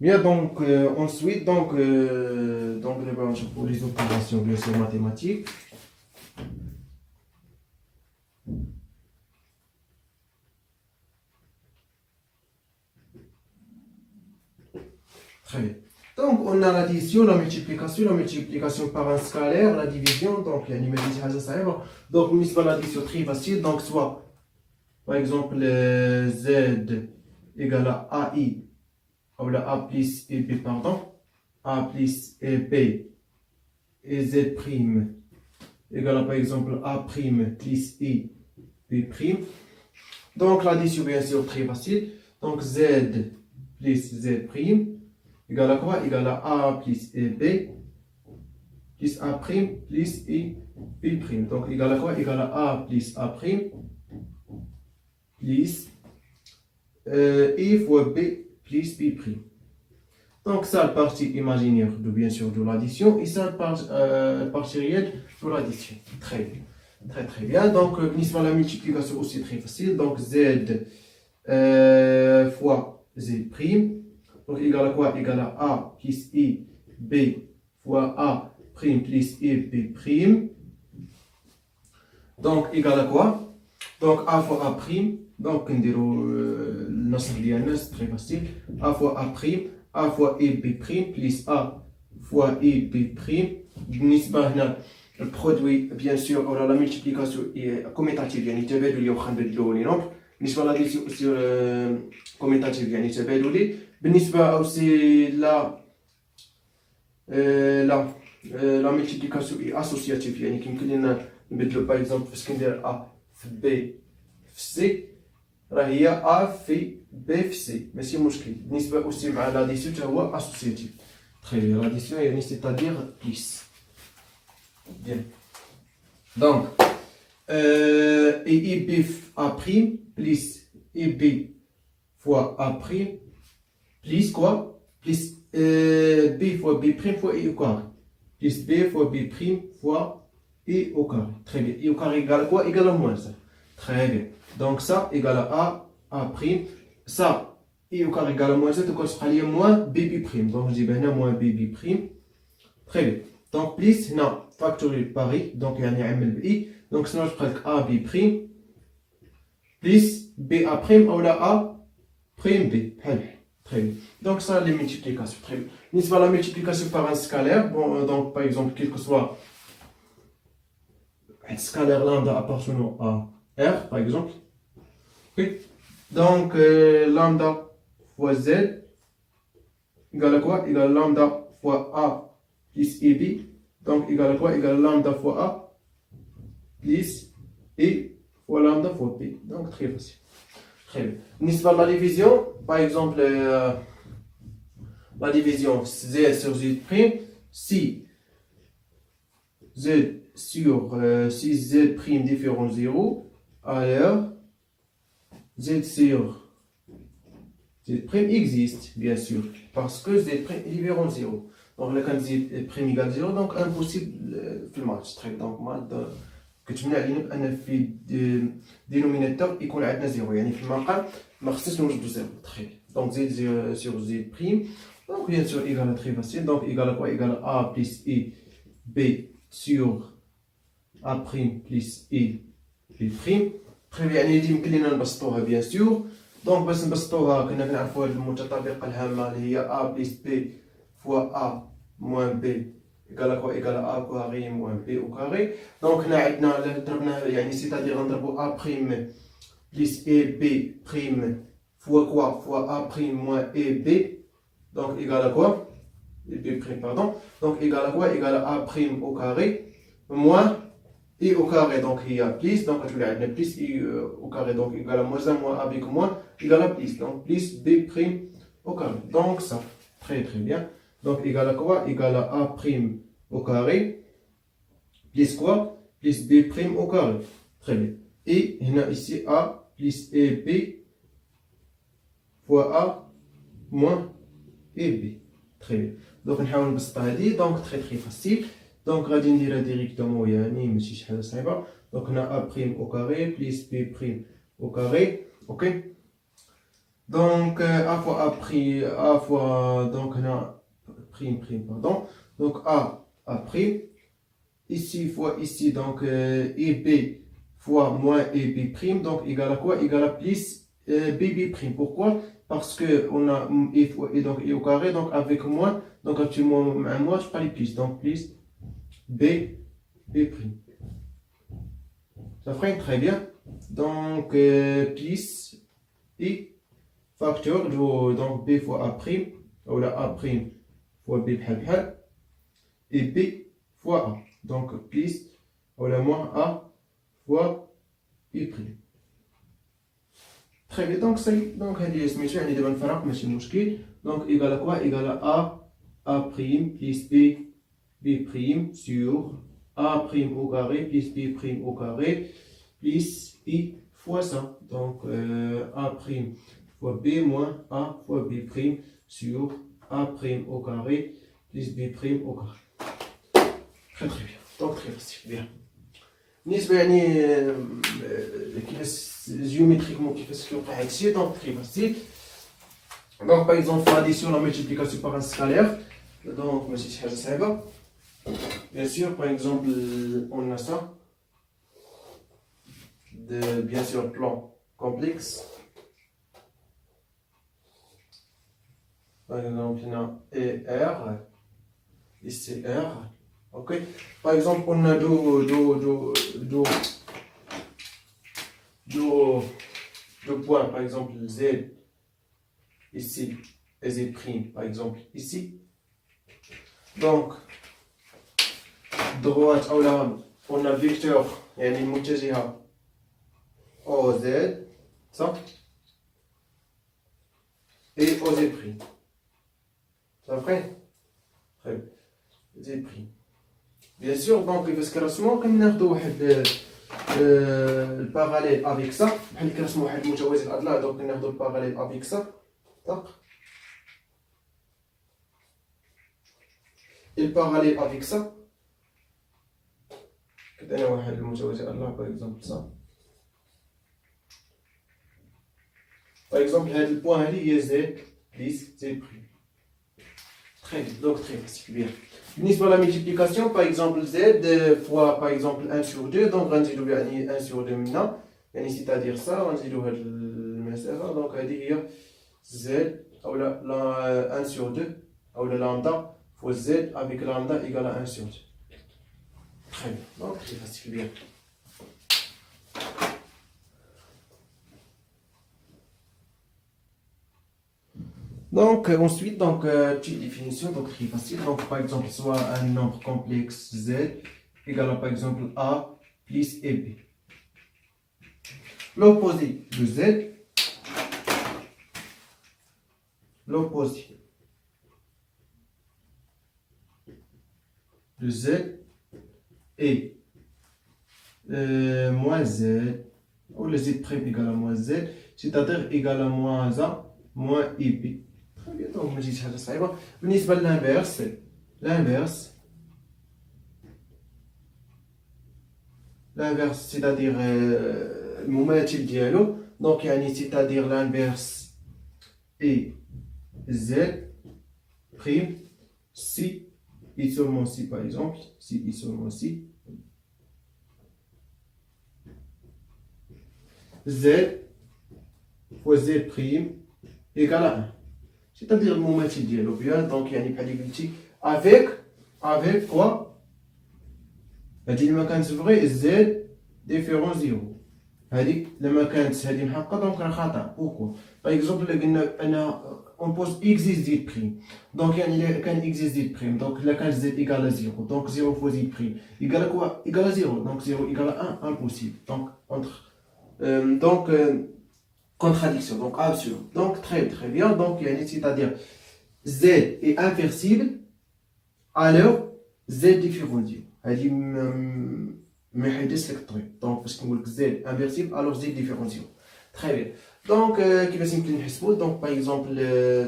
Bien, donc ensuite, donc pour les opérations bien sûr mathématiques. Très bien. Donc on a l'addition, la multiplication par un scalaire, la division, donc il y a une ça. Donc on utilise l'addition très facile, donc soit par exemple z égale à AI, ou la a plus b, pardon, a plus b et z prime égale à, par exemple, a prime plus i b prime. Donc l'addition bien sûr très facile, donc z plus z prime égale à quoi? Égale à a plus b plus a prime plus i b prime. Donc égale à quoi? Égale à a plus a prime plus i fois b plus b prime. Donc ça, la partie imaginaire de bien sûr de l'addition, et ça, la partie réelle de l'addition. Très bien. Très très bien. Donc la multiplication aussi très facile. Donc z fois z prime. Donc égal à quoi? Égal à a plus i b fois a prime plus i b prime. Donc égal à quoi? Donc a fois a prime. Donc on dirait c'est très facile. A fois a prime. A fois e b prime plus a fois e b prime. Le produit, bien sûr, la multiplication est commutative, يعني تبادلية وخنبدلو لي نومبر. بالنسبة للاديسيون commutative يعني تبادلي. بالنسبة aussi la multiplication est associative يعني كيمكن لنا نبدلو باغ اكزومبل فاش كندير a في b في c راه هي a في b في c ماشي مشكل. بالنسبة aussi مع l'addition حتى هو associative. Très bien, l'addition يعني c'est-à-dire plus. Bien. Donc, EB A' plus EB fois A' plus quoi? Plus B fois B' fois E au carré. Plus B fois B' fois E au carré. Très bien. E au carré égale à quoi? Égale à moins ça. Très bien. Donc ça égale à A'. Ça, E au carré égale à moins ça, donc on se fera moins B'. Donc je dis bien moins B'. Très bien. Donc plus, non, factoriel Paris, donc il y a un i. Donc sinon je prends A, B' plus B A' ou la A prime B. Très bien. Donc ça, les multiplications. Très bien. N'importe la multiplication par un scalaire, bon, donc par exemple, quel que soit un scalaire lambda appartenant à R, par exemple. Oui. Donc lambda fois Z égale à quoi? Égale à lambda fois A plus EB. Donc égale à quoi? Égale à lambda fois A plus E fois lambda fois P. Donc très facile. Très bien. N'importe la division, par exemple, la division Z sur Z prime, si Z sur si Z prime différent 0, alors Z sur Z prime existe, bien sûr, parce que Z prime est différent 0. Donc là, quand Z prime égale 0, donc impossible في الماتش. Très donc كتمنع علينا ان في دينوميناتور يكون عندنا زيرو يعني في المقام ما خصناش نوجدو زيرو. تري دونك زد سور زد بريم دونك بيان سور ايغال تري فاسيل دونك ايغال كوا ايغال ا بلس اي بي سور ا بريم بلس اي بي بريم. تري بيان يعني يمكن لينا نبسطوها بيان سور. دونك باش نبسطوها كنا كنعرفوا هاد المتطابقه الهامه اللي هي ا بلس بي فوا ا موان بي égale à quoi? Égale à a carré moins b au carré. Donc là, c'est-à-dire on trouve a prime plus e b prime fois quoi? Fois a prime moins e b. Donc égale à quoi? E b prime, pardon. Donc égale à quoi? Égale à a prime au carré moins e au carré. Donc il y a plus. Donc tu l'as plus e au carré. Donc égale à moins 1 moins a avec moins égale à plus. Donc plus b prime au carré. Donc ça, très très bien. Donc égal à quoi? Égal à a prime au carré plus quoi? Plus b prime au carré. Très bien. Et on a ici a plus eb fois a moins eb. Très bien. Donc نحاول نبسطها هذه. Donc très très facile. Donc غادي نديرها ديريكتومون يعني ماشي شي حاجه صعيبه. Donc on a a prime au carré plus b prime au carré. OK. Donc A fois A prime, A fois, donc on a prime, pardon. Donc A prime, ici fois ici, donc EB fois moins EB prime, donc égal à quoi? Égal à plus BB prime. Pourquoi? Parce que on a E fois E, donc E au carré, donc avec moins, donc actuellement un moins, je parle plus, donc plus B prime. Ça ferait très bien. Donc plus I facteur, donc B fois A prime, ou la A prime fois B بحال et B fois A. Donc plus ou la moins A fois I prime. Très bien, donc هذه سميتو يعني دابا نفرق ماشي مشكل. Donc égal à quoi? Égal à A prime plus B prime sur A prime au carré plus B prime au carré plus I fois ça. Donc A prime fois B moins A fois B prime sur A prime au carré plus B prime au carré. Très bien. Donc très facile. Bien. بالنسبة يعني كيفاش جيوميتريكمون كيفاش كيوقع هادشي دونك très facile. Donc par exemple l'addition, la multiplication par un scalaire. Donc ماشي شي حاجة صعيبة. Bien sûr, par exemple, on a ça. Bien sûr, plan complexe. Par exemple, il y a ER, ici R. Ok. Par exemple, on a deux points. Par exemple, Z ici et Z prime. Par exemple, ici. Donc, droite, on a vecteur, يعني المتجهة OZ, ça, et OZ prime. Ça fait? Très bien. Z prime. Bien sûr, donc الكراسمون كناخدو واحد الباراليل افيك سا بحال اللي كنرسمو واحد المتوازي الاضلاع دونك كناخدو الباراليل افيك سا طاق الباراليل افيك سا كدينا واحد المتوازي الاضلاع باغ اكزومبل سا باغ اكزومبل هاد البوان هادي هي زد بليس زد بريم très bien donc très facile bien. بالنسبة لا multiplication par exemple z fois par exemple 1 sur 2 donc غنزيدو يعني 1 sur 2 منا يعني c'est-à-dire ça غنزيدو هاد المسافة donc هادي هي z أو لا 1 sur 2 أو lambda fois z avec lambda égale à 1 sur 2. Très bien donc très facile bien. Donc ensuite, donc petite définition, donc très facile. Donc par exemple, soit un nombre complexe z égal à par exemple a plus b. L'opposé de z, l'opposé de z est moins z, ou le z prime égal à moins z, c'est-à-dire égal à moins a moins ib. Très bien, donc ماشي شي حاجة صعيبة. بالنسبة للانفيرس، l'inverse c'est-à-dire المماثل ديالو donc يعني c'est-à-dire l'inverse est z prime si et seulement si par exemple si et seulement si z fois z prime égale à 1 c'est-à-dire المماثل ديالو bien donc يعني بحال اللي قلتي avec quoi هادي لما كانت فري زد ديفيرون زيرو هادي لما كانت هادي محققه دونك راه خطا بوكو باغ اكزومبل الا قلنا انا اون بوز اكزيست زد بريم دونك يعني الا كان اكزيست زد بريم دونك الا كان زد ايكال زيرو دونك زيرو فوا زد بريم ايكال كوا ايكال زيرو دونك زيرو ايكال ان امبوسيبل دونك اونتر contradiction donc absurde donc très bien donc يعني c'est-à-dire z est inversible alors z différent zéro هادي ما يحيدش لك الطريق دونك باش نقول لك زد انفيرسيبل الوغ زد ديفيرون زيرو تري بيان دونك كيفاش يمكن نحسبو دونك باغ اكزومبل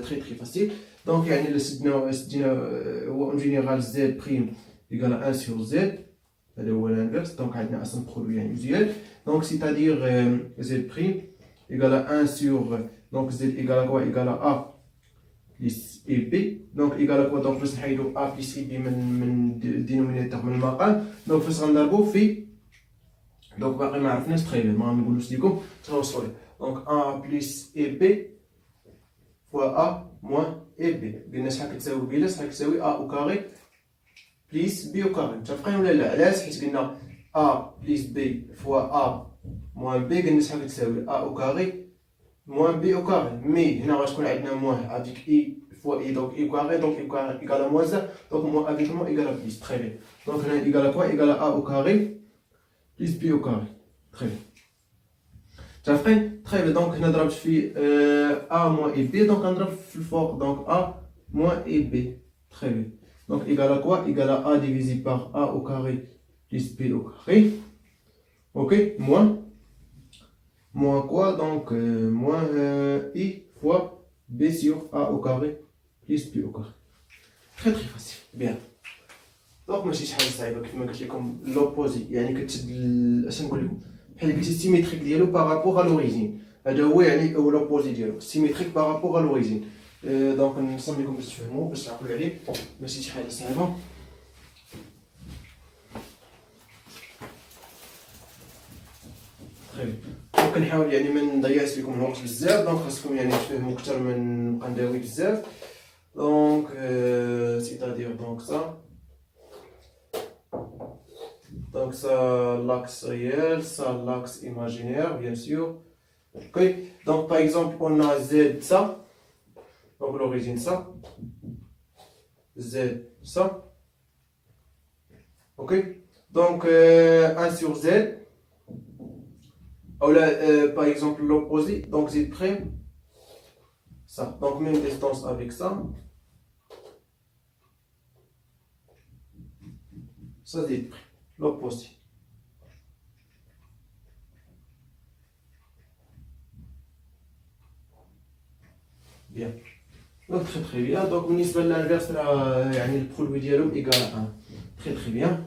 تري فاسيل دونك يعني الا سدينا هو اون جينيرال زد بريم ايكال 1 سور زد هذا هو الانفيرس دونك عندنا اصلا برودوي يعني مزيان دونك سيتادير زد بريم ايكال 1 سور Donc Z égale à quoi? Égale à A plus B. Donc égale à quoi? Donc باش نحيدو A plus B من الدينوميناتور من المقام. Donc فاش غنضربو في donc باقي ما عرفناش تري بيان ما غنقولوش لكم توصلوا لي. Donc A plus B fois A moins B. قلنا شحال كتساوي بلا شحال كتساوي A au carré plus B au carré. متفقين ولا لا؟ علاش؟ حيت قلنا A plus B fois A moins B قلنا شحال كتساوي A au carré moins B au carré. مي هنا غتكون عندنا moins avec I fois I donc I au carré donc I au carré égale à moins 1 donc moins avec moins égale à plus. Très bien. Donc هنا égale à quoi? Égale à A au carré plus B au carré. Très bien. متفقين؟ très bien. donc هنا ضربت في A moins et B donc غنضرب في الفوق donc A moins et B. Très bien. Donc égale à quoi? Égale à A divisé par A au carré plus B au carré. Ok, moins quoi? Donc moins I fois B sur A au carré plus B au carré. Très très facile. Bien. Donc ماشي شحال صعيبه كيما قلت لكم لوبوزي يعني كتشد اش نقول لكم بحال قلتي سيميتريك ديالو بارابور ا لوريجين. هذا هو يعني او لوبوزي ديالو سيميتريك بارابور ا لوريجين. دونك نصمم لكم باش تفهموا باش تعقلوا عليه ماشي شي حاجه صعيبه. دونك كنحاول يعني ما نضيعش لكم الوقت بزاف دونك خاصكم يعني تفهموا اكثر من نبقى نداوي بزاف. دونك سيتادير دونك ça donc ça l'axe réel, ça l'axe imaginaire bien sûr. Ok, donc par exemple on a Z ça, donc l'origine ça, Z ça. Ok, donc 1 sur Z, ou là par exemple l'opposé, donc Z prime ça, donc même distance avec ça, ça Z prime. L'opposé. Bien. Donc très très bien. Donc بالنسبة للانفيرس يعني البرودوي ديالهم ايكال 1. Très très bien.